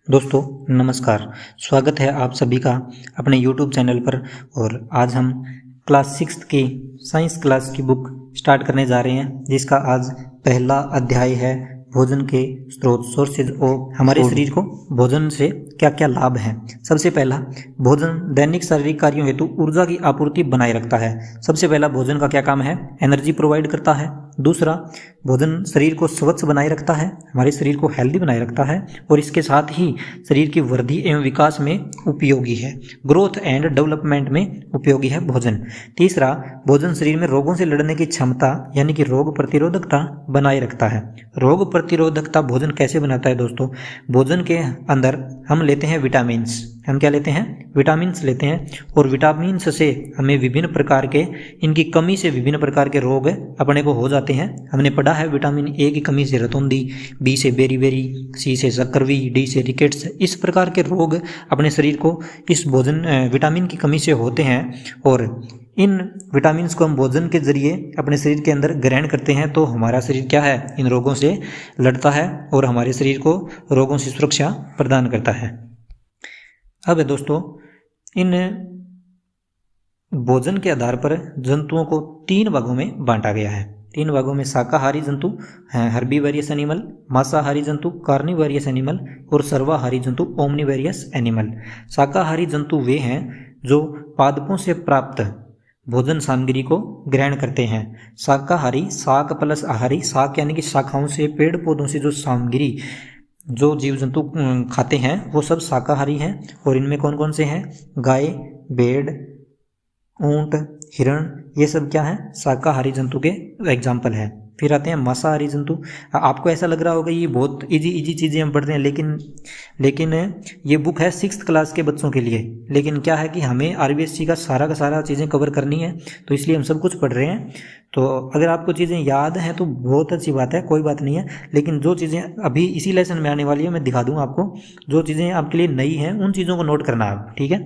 दोस्तों नमस्कार। स्वागत है आप सभी का अपने YouTube चैनल पर। और आज हम क्लास 6 की साइंस क्लास की बुक स्टार्ट करने जा रहे हैं, जिसका आज पहला अध्याय है भोजन के स्रोत, सोर्सेज ऑफ। हमारे शरीर को भोजन से क्या क्या लाभ हैं। सबसे पहला, भोजन दैनिक शारीरिक कार्यों हेतु ऊर्जा की आपूर्ति बनाए रखता है। सबसे पहला, भोजन का क्या काम है? एनर्जी प्रोवाइड करता है। दूसरा, भोजन शरीर को स्वच्छ बनाए रखता है, हमारे शरीर को हेल्दी बनाए रखता है और इसके साथ ही शरीर की वृद्धि एवं विकास में उपयोगी है, ग्रोथ एंड डेवलपमेंट में उपयोगी है भोजन। तीसरा, भोजन शरीर में रोगों से लड़ने की क्षमता यानी कि रोग प्रतिरोधकता बनाए रखता है। रोग प्रतिरोधकता भोजन कैसे बनाता है दोस्तों? भोजन के अंदर हम लेते हैं विटामिन्स। हम क्या लेते हैं? विटामिन्स लेते हैं और विटामिन्स से हमें विभिन्न प्रकार के, इनकी कमी से विभिन्न प्रकार के रोग अपने को हो जाते हैं। हमने पढ़ा है विटामिन ए की कमी से रतौंधी, बी से बेरी, सी से शक्करवी, डी से रिकेट्स। इस प्रकार के रोग अपने शरीर को इस भोजन विटामिन की कमी से होते हैं और इन विटामिन्स को हम भोजन के जरिए अपने शरीर के अंदर ग्रहण करते हैं तो हमारा शरीर क्या है? इन रोगों से लड़ता है और हमारे शरीर को रोगों से सुरक्षा प्रदान करता है। अब दोस्तों, इन भोजन के आधार पर जंतुओं को 3 भागों में बांटा गया है। 3 भागों में शाकाहारी जंतु हैं, हर्बीवेरियस एनिमल, मांसाहारी जंतु कार्निवेरियस एनिमल और सर्वाहारी जंतु ओमनिवेरियस एनिमल। शाकाहारी जंतु वे हैं जो पादपों से प्राप्त भोजन सामग्री को ग्रहण करते हैं। शाकाहारी, शाक प्लस आहारी, शाक यानी कि शाखाओं से, पेड़ पौधों से जो सामग्री जो जीव जंतु खाते हैं वो सब शाकाहारी हैं। और इनमें कौन कौन से हैं? गाय, भेड़, ऊंट, हिरण, ये सब क्या है? शाकाहारी जंतु के एग्जाम्पल है। फिर आते हैं मांसाहारी जंतु। आपको ऐसा लग रहा होगा ये बहुत इजी चीज़ें हम पढ़ रहे हैं, लेकिन ये बुक है 6th क्लास के बच्चों के लिए। लेकिन क्या है कि हमें RBSC का सारा चीज़ें कवर करनी है, तो इसलिए हम सब कुछ पढ़ रहे हैं। तो अगर आपको चीज़ें याद हैं तो बहुत अच्छी बात है, कोई बात नहीं है। लेकिन जो चीज़ें अभी इसी लेसन में आने वाली है मैं दिखा दूंगा आपको। जो चीज़ें आपके लिए नई हैं उन चीज़ों को नोट करना है, ठीक है।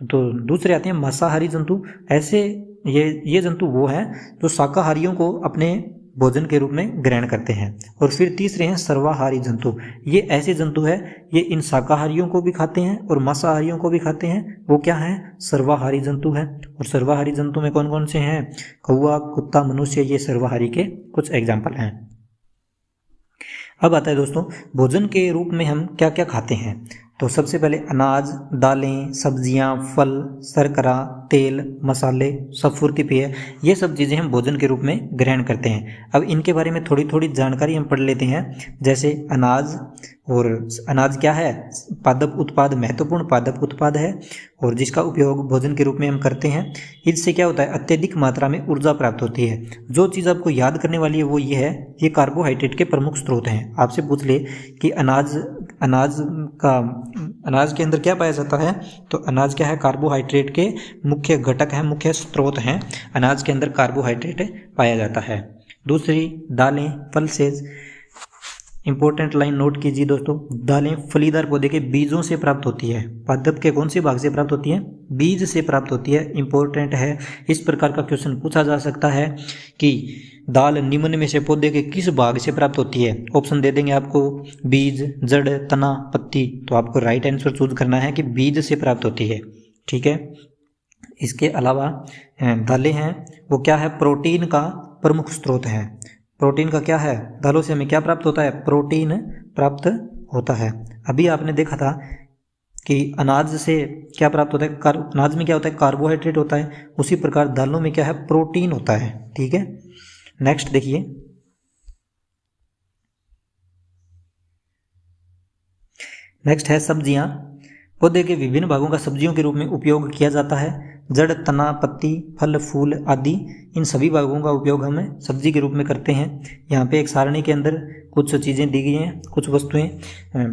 तो दूसरे आते हैं मांसाहारी जंतु। ऐसे ये जंतु वो हैं जो शाकाहारियों को अपने भोजन के रूप में ग्रहण करते हैं। और फिर तीसरे हैं सर्वाहारी जंतु। ये ऐसे जंतु है, ये इन शाकाहारियों को भी खाते हैं और मांसाहारियों को भी खाते हैं। वो क्या है? सर्वाहारी जंतु है। और सर्वाहारी जंतु में कौन कौन से हैं? कौवा, कुत्ता, मनुष्य, ये सर्वाहारी के कुछ एग्जाम्पल हैं। अब आता है दोस्तों, भोजन के रूप में हम क्या क्या खाते हैं। तो सबसे पहले अनाज, दालें, सब्जियां, फल, शर्करा, तेल, मसाले, सफुर्ती पेय, ये सब चीज़ें हम भोजन के रूप में ग्रहण करते हैं। अब इनके बारे में थोड़ी थोड़ी जानकारी हम पढ़ लेते हैं। जैसे अनाज, और अनाज क्या है? पादप उत्पाद, महत्वपूर्ण पादप उत्पाद है और जिसका उपयोग भोजन के रूप में हम करते हैं। इससे क्या होता है? अत्यधिक मात्रा में ऊर्जा प्राप्त होती है। जो चीज़ आपको याद करने वाली है वो ये है, ये कार्बोहाइड्रेट के प्रमुख स्रोत हैं। आपसे पूछ ले कि अनाज के अंदर क्या पाया जाता है, तो अनाज क्या है? कार्बोहाइड्रेट के मुख्य घटक हैं, मुख्य स्रोत हैं। अनाज के अंदर कार्बोहाइड्रेट पाया जाता है। दूसरी, दालें, पल्सेस। इंपॉर्टेंट लाइन नोट कीजिए दोस्तों, दालें फलीदार पौधे के बीजों से प्राप्त होती है। पादप के कौन से भाग से प्राप्त होती है? बीज से प्राप्त होती है। इंपॉर्टेंट है। इस प्रकार का क्वेश्चन पूछा जा सकता है कि दाल निम्न में से पौधे के किस भाग से प्राप्त होती है। ऑप्शन दे देंगे आपको, बीज, जड़, तना, पत्ती। तो आपको राइट आंसर चूज करना है कि बीज से प्राप्त होती है, ठीक है। इसके अलावा दालें हैं वो क्या है? प्रोटीन का प्रमुख स्रोत है। प्रोटीन का क्या है? दालों से हमें क्या प्राप्त होता है? प्रोटीन प्राप्त होता है। अभी आपने देखा था कि अनाज से क्या प्राप्त होता है? अनाज में क्या होता है? कार्बोहाइड्रेट होता है। उसी प्रकार दालों में क्या है? प्रोटीन होता है, ठीक है। नेक्स्ट देखिए, नेक्स्ट है सब्जियां। पौधे के विभिन्न भागों का सब्जियों के रूप में उपयोग किया जाता है। जड़, तना, पत्ती, फल, फूल आदि, इन सभी भागों का उपयोग हम सब्जी के रूप में करते हैं। यहाँ पे एक सारणी के अंदर कुछ चीज़ें दी गई हैं, कुछ वस्तुएं,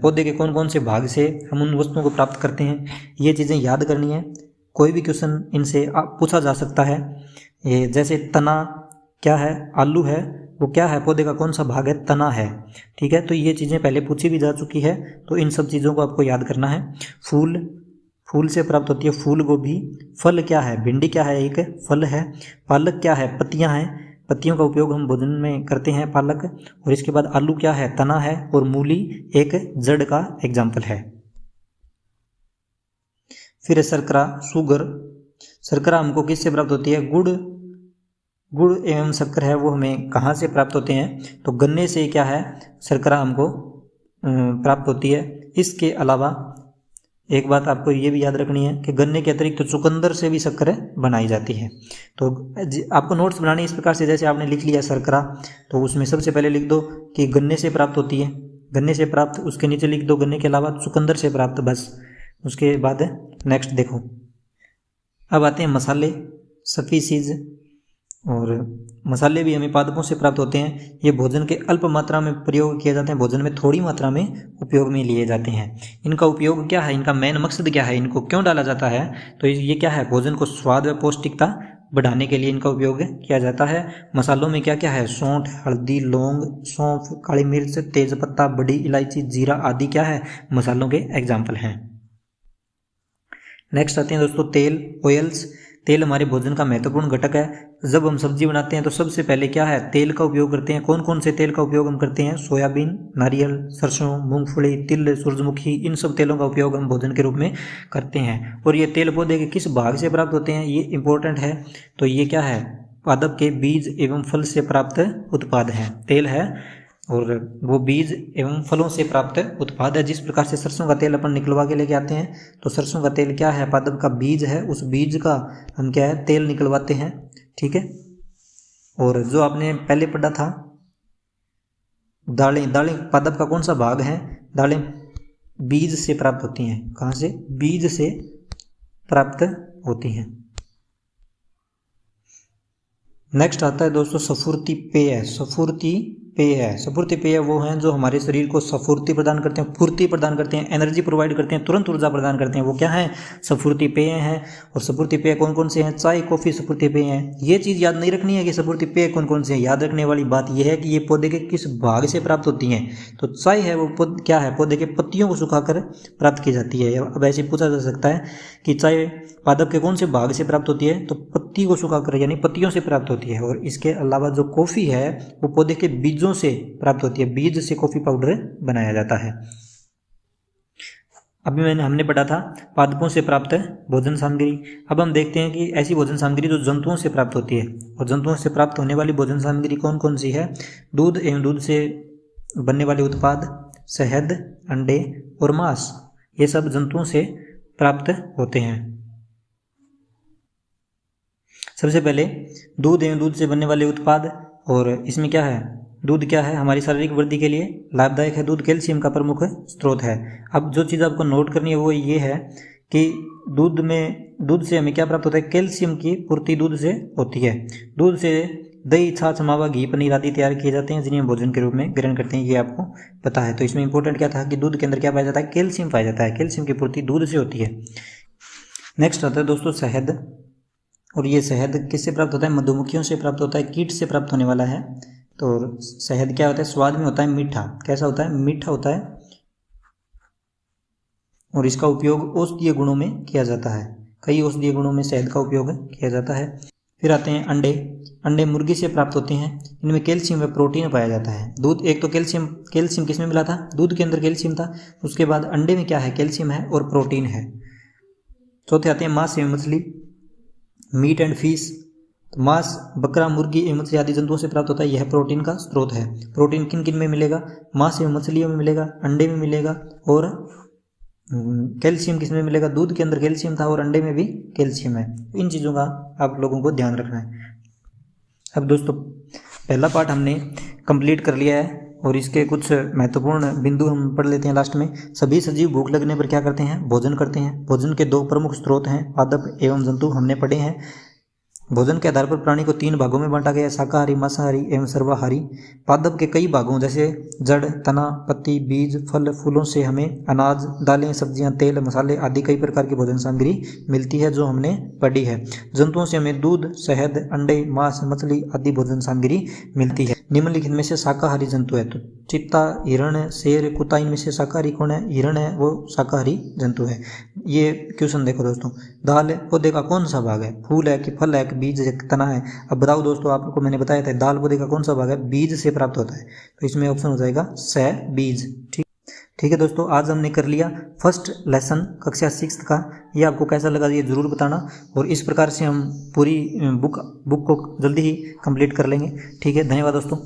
पौधे के कौन कौन से भाग से हम उन वस्तुओं को प्राप्त करते हैं, ये चीज़ें याद करनी है। कोई भी क्वेश्चन इनसे पूछा जा सकता है। ये जैसे तना क्या है? आलू है, वो क्या है? पौधे का कौन सा भाग है? तना है, ठीक है। तो ये चीज़ें पहले पूछी भी जा चुकी है, तो इन सब चीज़ों को आपको याद करना है। फूल से प्राप्त होती है फूल गोभी। फल क्या है? भिंडी क्या है? एक फल है। पालक क्या है? पत्तियां हैं। पत्तियों का उपयोग हम भोजन में करते हैं, पालक। और इसके बाद आलू क्या है? तना है। और मूली एक जड़ का एग्जाम्पल है। फिर है शर्करा, शुगर। शर्करा हमको किससे प्राप्त होती है? गुड़ एवं शक्कर है वो हमें कहाँ से प्राप्त होते हैं? तो गन्ने से क्या है, शर्करा हमको प्राप्त होती है। इसके अलावा एक बात आपको ये भी याद रखनी है कि गन्ने के अतिरिक्त तो चुकंदर से भी शक्कर बनाई जाती है। तो आपको नोट्स बनाने इस प्रकार से, जैसे आपने लिख लिया शर्करा, तो उसमें सबसे पहले लिख दो कि गन्ने से प्राप्त होती है, गन्ने से प्राप्त, उसके नीचे लिख दो गन्ने के अलावा चुकंदर से प्राप्त, बस। उसके बाद नेक्स्ट देखो, अब आते हैं मसाले, स्पीसीज। और मसाले भी हमें पादपों से प्राप्त होते हैं। ये भोजन के अल्प मात्रा में प्रयोग किए जाते हैं, भोजन में थोड़ी मात्रा में उपयोग में लिए जाते हैं। इनका उपयोग क्या है, इनका मेन मकसद क्या है, इनको क्यों डाला जाता है? तो ये क्या है, भोजन को स्वाद व पौष्टिकता बढ़ाने के लिए इनका उपयोग किया जाता है। मसालों में क्या क्या है? सौंठ, हल्दी, लौंग, सौंफ, काली मिर्च, तेजपत्ता, बड़ी इलायची, जीरा आदि क्या है, मसालों के एग्जाम्पल हैं। नेक्स्ट आते हैं दोस्तों तेल, ऑयल्स। तेल हमारे भोजन का महत्वपूर्ण घटक है। जब हम सब्जी बनाते हैं तो सबसे पहले क्या है, तेल का उपयोग करते हैं। कौन कौन से तेल का उपयोग हम करते हैं? सोयाबीन, नारियल, सरसों, मूंगफली, तिल, सूरजमुखी, इन सब तेलों का उपयोग हम भोजन के रूप में करते हैं। और ये तेल पौधे के किस भाग से प्राप्त होते हैं, ये इंपॉर्टेंट है। तो ये क्या है, पादप के बीज एवं फल से प्राप्त उत्पाद हैं। तेल है और वो बीज एवं फलों से प्राप्त उत्पाद है। जिस प्रकार से सरसों का तेल अपन निकलवा के लेके आते हैं, तो सरसों का तेल क्या है, पादप का बीज है, उस बीज का हम क्या है, तेल निकलवाते हैं। ठीक है। और जो आपने पहले पढ़ा था दालें, दालें पादप का कौन सा भाग है? दालें बीज से प्राप्त होती हैं। कहाँ से? बीज से प्राप्त होती हैं। नेक्स्ट आता है दोस्तों सफुर्ती पेय। सफुर्ती पेय है, सफुर्ती पेय वो हैं जो हमारे शरीर को सफुर्ती प्रदान करते हैं, फुर्ती प्रदान करते हैं, एनर्जी प्रोवाइड करते हैं, तुरंत ऊर्जा प्रदान करते हैं। वो क्या है? सफुर्ती पेय हैं। और सफुर्ती पेय कौन कौन से हैं? चाय, कॉफी सफुर्ती पेय हैं। ये चीज़ याद नहीं रखनी है कि सफुर्ती पेय कौन कौन से हैं। याद रखने वाली बात यह है कि ये पौधे के किस भाग से प्राप्त होती हैं। तो चाय है वो क्या है, पौधे के पत्तियों को सुखाकर प्राप्त की जाती है। अब ऐसे पूछा जा सकता है कि चाय पादप के कौन से भाग से प्राप्त होती है? तो पत्ती को सुखाकर, यानी पत्तियों से प्राप्त होती है। और इसके अलावा जो कॉफी है वो पौधे के बीजों से प्राप्त होती है। बीज से कॉफी पाउडर बनाया जाता है। अभी हमने पढ़ा था पादपों से प्राप्त भोजन सामग्री। अब हम देखते हैं कि ऐसी भोजन सामग्री जो जंतुओं से प्राप्त होती है। और जंतुओं से प्राप्त होने वाली भोजन सामग्री कौन कौन सी है? दूध एवं दूध से बनने वाले उत्पाद, शहद, अंडे और मांस, ये सब जंतुओं से प्राप्त होते हैं। सबसे पहले दूध एवं दूध से बनने वाले उत्पाद। और इसमें क्या है, दूध क्या है, हमारी शारीरिक वृद्धि के लिए लाभदायक है। दूध कैल्शियम का प्रमुख स्रोत है। अब जो चीज़ आपको नोट करनी है वो ये है कि दूध से हमें क्या प्राप्त होता है? कैल्शियम की पूर्ति दूध से होती है। दूध से दही, छाछ, मावा, घी, पनीर आदि तैयार किए जाते हैं जिन्हें हम भोजन के रूप में ग्रहण करते हैं। ये आपको पता है। तो इसमें इंपॉर्टेंट क्या था कि दूध के अंदर क्या पाया जाता है? कैल्शियम पाया जाता है। कैल्शियम की पूर्ति दूध से होती है। नेक्स्ट आता है दोस्तों शहद। और ये शहद किससे प्राप्त होता है? मधुमक्खियों से प्राप्त होता है, कीट से प्राप्त होने वाला है। तो शहद क्या होता है? स्वाद में होता है मीठा। कैसा होता है? मीठा होता है। और इसका उपयोग औषधीय गुणों में किया जाता है। कई औषधीय गुणों में शहद का उपयोग किया जाता है। फिर आते हैं अंडे। अंडे मुर्गी से प्राप्त होते हैं। इनमें कैल्शियम व प्रोटीन पाया जाता है। दूध, एक तो कैल्शियम किस में मिला था? दूध के अंदर कैल्शियम था। उसके बाद अंडे में क्या है? कैल्शियम है और प्रोटीन है। चौथे आते हैं मांस एवं मछली, मीट एंड फिश। तो मांस बकरा, मुर्गी एवं मछली आदि जंतुओं से प्राप्त होता है। यह प्रोटीन का स्रोत है। प्रोटीन किन किन में मिलेगा? मांस एवं मछलियों में मिलेगा, अंडे में मिलेगा और कैल्शियम किस में मिलेगा? दूध के अंदर कैल्शियम था और अंडे में भी कैल्शियम है। इन चीज़ों का आप लोगों को ध्यान रखना है। अब दोस्तों पहला पार्ट हमने कंप्लीट कर लिया है और इसके कुछ महत्वपूर्ण बिंदु हम पढ़ लेते हैं लास्ट में। सभी सजीव भूख लगने पर क्या करते हैं? भोजन करते हैं। भोजन के दो प्रमुख स्रोत हैं, पादप एवं जंतु, हमने पढ़े हैं। भोजन के आधार पर प्राणी को 3 भागों में बांटा गया है, शाकाहारी, मांसाहारी एवं सर्वाहारी। पादप के कई भागों जैसे जड़, तना, पत्ती, बीज, फल, फूलों से हमें अनाज, दालें, सब्जियां, तेल, मसाले आदि कई प्रकार की भोजन सामग्री मिलती है जो हमने पढ़ी है। जंतुओं से हमें दूध, शहद, अंडे, मांस, मछली आदि भोजन सामग्री मिलती है। निम्नलिखित में से शाकाहारी जंतु है तो चीता, हिरण, शेर, कुत्ता, इनमें से शाकाहारी कौन है? हिरण है, वो शाकाहारी जंतु है। ये क्वेश्चन देखो दोस्तों, दाल पौधे का कौन सा भाग है? फूल है कि फल है कि बीज है कि तना है? अब बताओ दोस्तों, आपको मैंने बताया था दाल पौधे का कौन सा भाग है? बीज से प्राप्त होता है। तो इसमें ऑप्शन हो जाएगा स, बीज। ठीक। ठीक है दोस्तों, आज हमने कर लिया फर्स्ट लेसन कक्षा 6 का। ये आपको कैसा लगा ये ज़रूर बताना, और इस प्रकार से हम पूरी बुक को जल्दी ही कंप्लीट कर लेंगे। ठीक है, धन्यवाद दोस्तों।